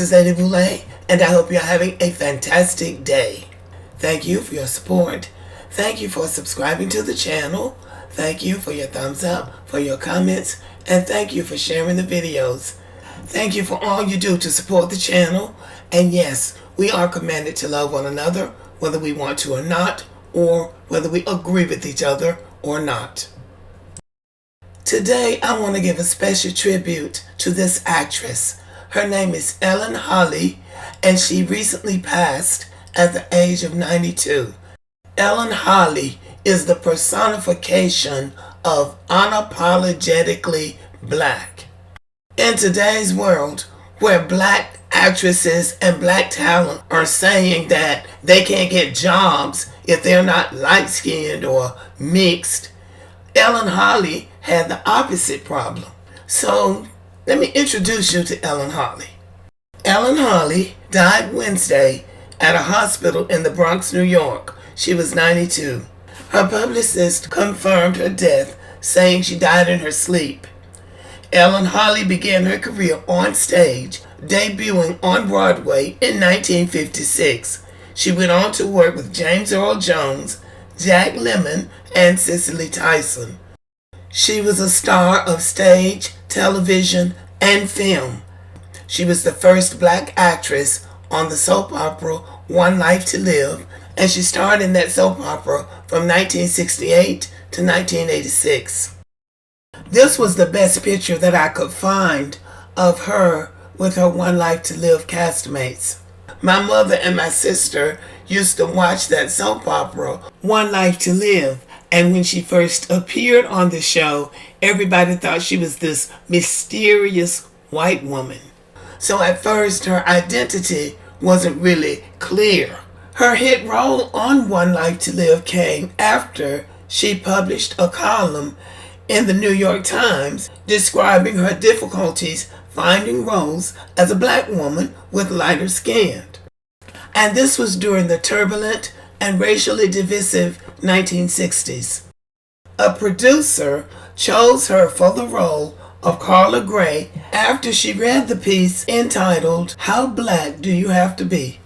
is Eddie Boulay, and I hope you're having a fantastic day. Thank you for your support. Thank you for subscribing to the channel. Thank you for your thumbs up, for your comments, and thank you for sharing the videos. Thank you for all you do to support the channel. And yes, we are commanded to love one another, whether we want to or not, or whether we agree with each other or not. Today, I want to give a special tribute to this actress. Her name is Ellen Holly, and she recently passed at the age of 92. Ellen Holly is the personification of unapologetically black. In today's world, where black actresses and black talent are saying that they can't get jobs if they're not light-skinned or mixed, Ellen Holly had the opposite problem. So let me introduce you to Ellen Holly. Ellen Holly died Wednesday at a hospital in the Bronx, New York. She was 92. Her publicist confirmed her death, saying she died in her sleep. Ellen Holly began her career on stage, debuting on Broadway in 1956. She went on to work with James Earl Jones, Jack Lemmon, and Cicely Tyson. She was a star of stage, television, and film. She was the first black actress on the soap opera One Life to Live, and she starred in that soap opera from 1968 to 1986. This was the best picture that I could find of her with her One Life to Live castmates. My mother and my sister used to watch that soap opera, One Life to Live, and when she first appeared on the show, everybody thought she was this mysterious white woman. So at first, her identity wasn't really clear. Her hit role on One Life to Live came after she published a column in the New York Times describing her difficulties finding roles as a black woman with lighter skin. And this was during the turbulent and racially divisive 1960s. A producer chose her for the role of Carla Gray after she read the piece entitled, "How Black Do You Have to Be?"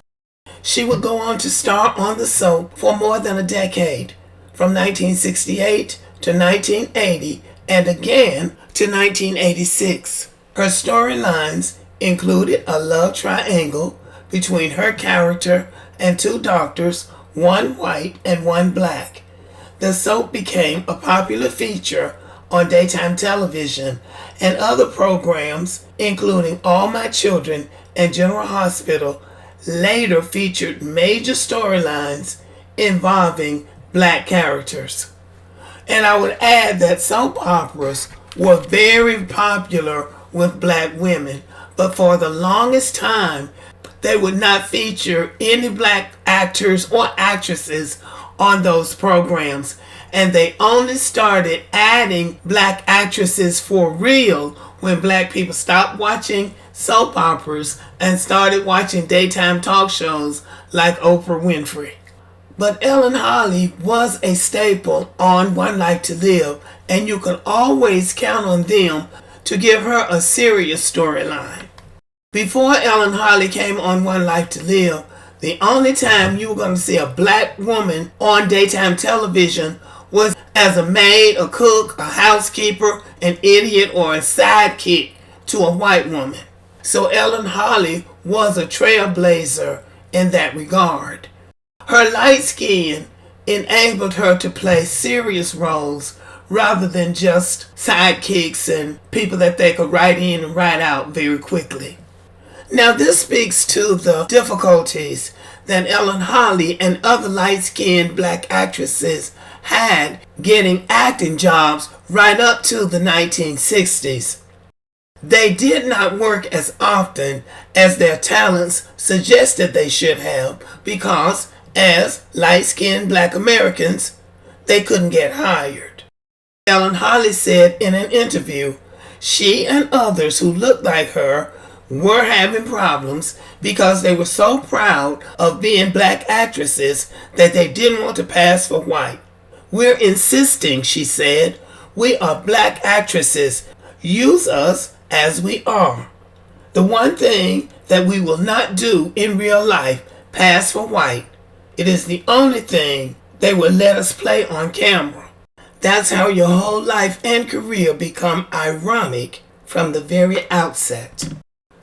She would go on to star on the soap for more than a decade, from 1968 to 1980 and again to 1986. Her storylines included a love triangle between her character and two doctors, one white and one black. The soap became a popular feature on daytime television, and other programs, including All My Children and General Hospital, later featured major storylines involving black characters. And I would add that soap operas were very popular with black women, but for the longest time, they would not feature any black actors or actresses on those programs, and they only started adding black actresses for real when black people stopped watching soap operas and started watching daytime talk shows like Oprah Winfrey. But Ellen Holly was a staple on One Life to Live, and you could always count on them to give her a serious storyline. Before Ellen Holly came on One Life to Live, the only time you were going to see a black woman on daytime television was as a maid, a cook, a housekeeper, an idiot, or a sidekick to a white woman. So Ellen Holly was a trailblazer in that regard. Her light skin enabled her to play serious roles rather than just sidekicks and people that they could write in and write out very quickly. Now this speaks to the difficulties that Ellen Holly and other light-skinned black actresses had getting acting jobs right up to the 1960s. They did not work as often as their talents suggested they should have because, as light-skinned black Americans, they couldn't get hired. Ellen Holly said in an interview, she and others who looked like her were having problems because they were so proud of being black actresses that they didn't want to pass for white. We're insisting, she said, we are black actresses. Use us as we are. The one thing that we will not do in real life, pass for white. It is the only thing they will let us play on camera. That's how your whole life and career become ironic from the very outset.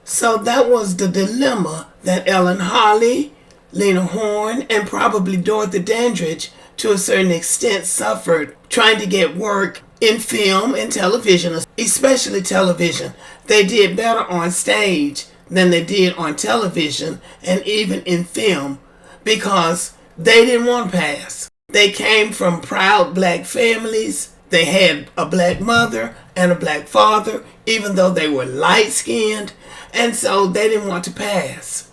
So that was the dilemma that Ellen Harley, Lena Horne, and probably Dorothy Dandridge to a certain extent suffered trying to get work in film and television, especially television. They did better on stage than they did on television and even in film because they didn't want to pass. They came from proud black families. They had a black mother and a black father, even though they were light-skinned, and so they didn't want to pass.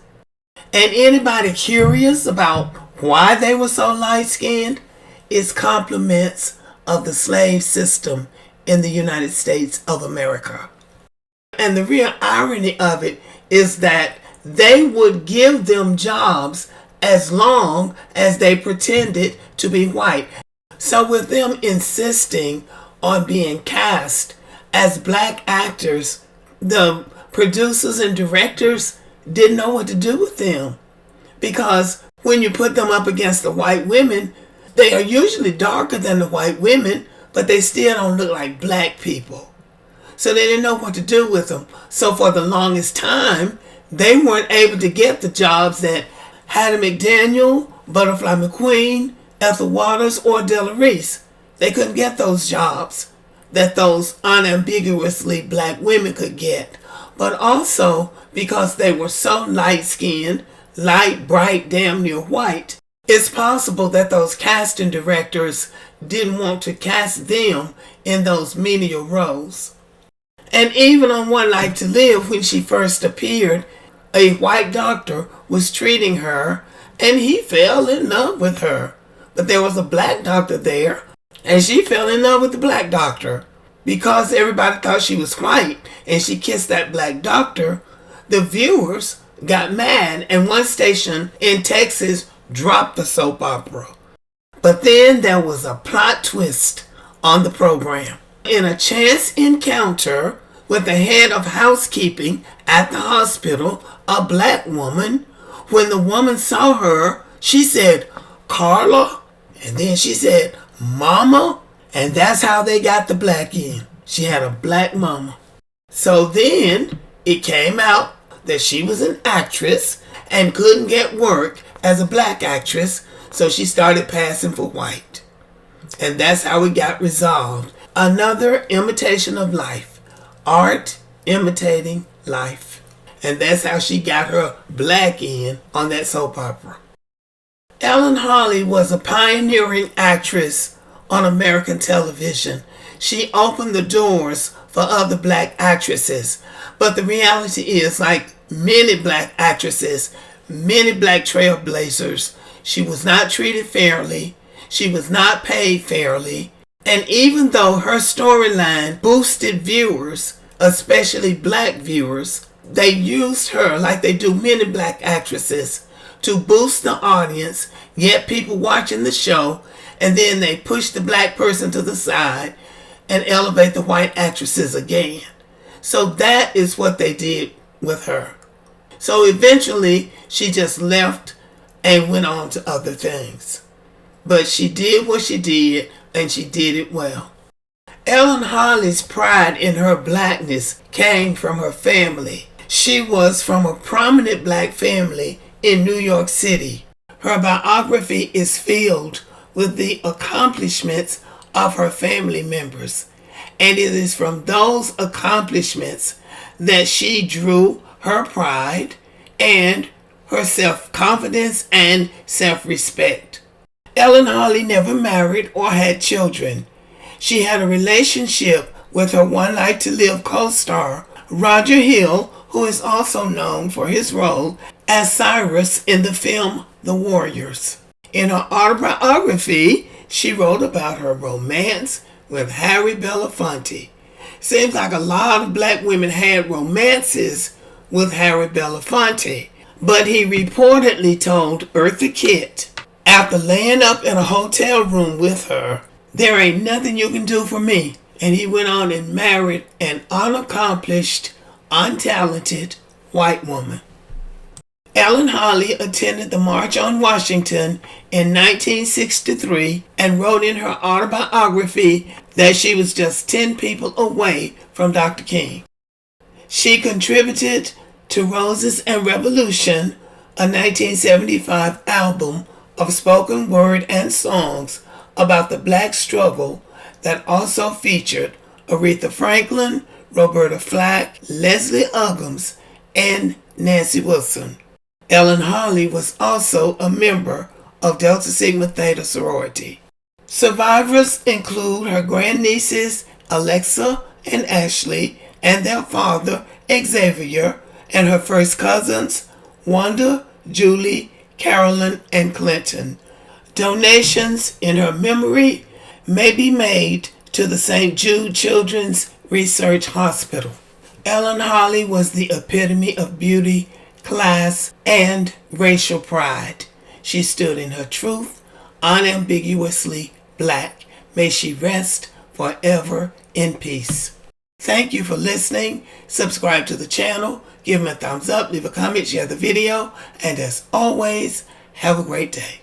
And anybody curious about why they were so light-skinned? It's compliments of the slave system in the United States of America. And the real irony of it is that they would give them jobs as long as they pretended to be white. So with them insisting on being cast as black actors, the producers and directors didn't know what to do with them. Because when you put them up against the white women, they are usually darker than the white women, but they still don't look like black people. So they didn't know what to do with them. So for the longest time, they weren't able to get the jobs that Hattie McDaniel, Butterfly McQueen, Ethel Waters, or Della Reese. They couldn't get those jobs that those unambiguously black women could get. But also because they were so light-skinned, light, bright, damn near white, it's possible that those casting directors didn't want to cast them in those menial roles. And even on One Life to Live, when she first appeared, a white doctor was treating her and he fell in love with her. But there was a black doctor there and she fell in love with the black doctor. Because everybody thought she was white and she kissed that black doctor, the viewers got mad and one station in Texas dropped the soap opera. But then there was a plot twist on the program. In a chance encounter with the head of housekeeping at the hospital, a black woman, when the woman saw her, she said, "Carla," and then she said, "Mama," and that's how they got the black in. She had a black mama. So then it came out that she was an actress and couldn't get work as a black actress, so she started passing for white. And that's how it got resolved. Another imitation of life. Art imitating life. And that's how she got her black in on that soap opera. Ellen Harley was a pioneering actress on American television. She opened the doors for other black actresses. But the reality is, like many black actresses, many black trailblazers, she was not treated fairly. She was not paid fairly. And even though her storyline boosted viewers, especially black viewers, they used her, like they do many black actresses, to boost the audience, get people watching the show, and then they push the black person to the side and elevate the white actresses again. So that is what they did with her. So eventually she just left and went on to other things. But she did what she did, and she did it well. Ellen Harley's pride in her blackness came from her family. She was from a prominent black family in New York City. Her biography is filled with the accomplishments of her family members. And it is from those accomplishments that she drew her pride and her self-confidence and self-respect. Ellen Harley never married or had children. She had a relationship with her One Life to Live co-star, Roger Hill, who is also known for his role as Cyrus in the film The Warriors. In her autobiography, she wrote about her romance with Harry Belafonte. Seems like a lot of black women had romances with Harry Belafonte, but he reportedly told Eartha Kitt, after laying up in a hotel room with her, "There ain't nothing you can do for me." And he went on and married an unaccomplished, untalented white woman. Ellen Holly attended the March on Washington in 1963 and wrote in her autobiography that she was just 10 people away from Dr. King. She contributed to Roses and Revolution, a 1975 album of spoken word and songs about the black struggle that also featured Aretha Franklin, Roberta Flack, Leslie Uggams, and Nancy Wilson. Ellen Holly was also a member of Delta Sigma Theta sorority. Survivors include her grandnieces Alexa and Ashley and their father Xavier, and her first cousins Wanda, Julie, Carolyn, and Clinton. Donations in her memory may be made to the St. Jude Children's Research Hospital. Ellen Holly was the epitome of beauty, class, and racial pride. She stood in her truth, unambiguously black. May she rest forever in peace. Thank you for listening. Subscribe to the channel, give me a thumbs up, leave a comment, share the video, and as always, have a great day.